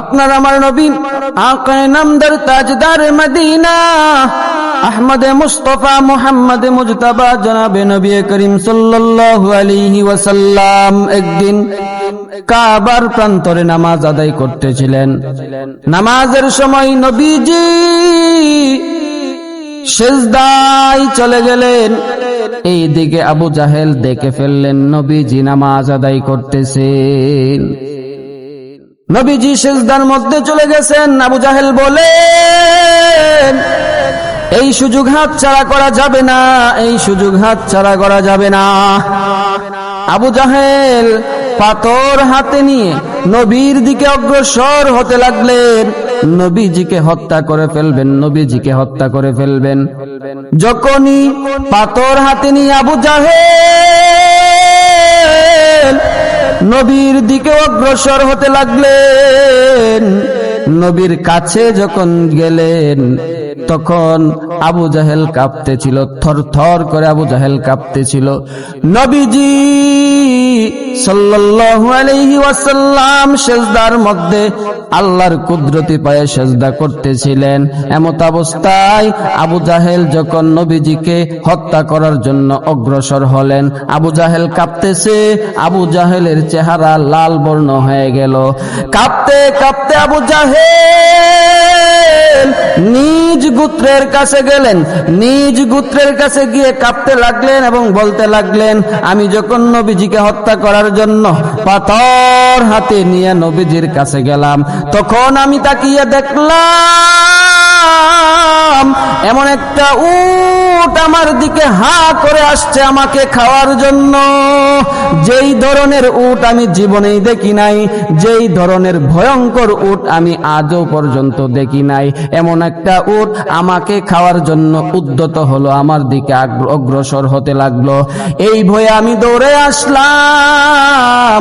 আপনার আমার নবী আকায়ে নামদার তাজদার মদিনা আহমদে মুস্তাফা মুহাম্মদে মুজতাবা জনাবে নবী করিম সাল্লাল্লাহু আলাইহি ওয়াসাল্লাম একদিন কাবার প্রান্তরে নামাজ আদায় করতেছিলেন। নামাজের সময় নবীজি সিজদায় চলে গেলেন। এইদিকে আবু জাহেল দেখে ফেললেন নবীজি নামাজ আদায় করতেছেন। নবীজি সিজদার মধ্যে চলে গেছেন। আবু জাহেল বলেন, এই সুযোগ হাতছাড়া করা যাবে না, এই সুযোগ হাতছাড়া করা যাবে না। আবু জাহেল পাথর হাতে নিয়ে নবীর দিকে অগ্রসর হতে লাগলেন। নবীজিকে হত্যা করে ফেলবেন, নবীজিকে হত্যা করে ফেলবেন। যখনই পাথর হাতে নিয়ে আবু জাহেল নবীর দিকে অগ্রসর হতে লাগলেন, নবীর কাছে যখন গেলেন তখন আবু জাহেল কাঁপতেছিল, থর থর করে আবু জাহেল কাঁপতেছিল। নবীজি সাল্লাল্লাহু আলাইহি ওয়াসাল্লাম সিজদার মধ্যে আল্লাহর কুদরতি পায়ে সিজদা করতেছিলেন। এমত অবস্থায় আবু জাহেল যখন নবীজিকে হত্যা করার জন্য অগ্রসর হলেন, আবু জাহেল কাঁপতেছে, আবু জাহেলের চেহারা লাল বর্ণ হয়ে গেল। কাঁপতে কাঁপতে আবু জাহেল নিজ গোত্রের কাছে গেলেন। নিজ গোত্রের কাছে গিয়ে কাঁপতে লাগলেন এবং বলতে লাগলেন, আমি যখন নবীজিকে হত্যা করার জন্য পাথর হাতে নিয়ে নবীজির কাছে গেলাম, তখন আমি তাকিয়ে দেখলাম এমন একটা উট আমার দিকে হা করে আসছে আমাকে খাওয়ার জন্য। যেই ধরনের উট আমি জীবনেই দেখি নাই, যেই ধরনের ভয়ঙ্কর উট আমি আজও পর্যন্ত দেখি নাই। এমন একটা উট আমাকে খাওয়ার জন্য উদ্যত হলো, আমার দিকে অগ্রসর হতে লাগলো। এই ভয়ে আমি দৌড়ে আসলাম।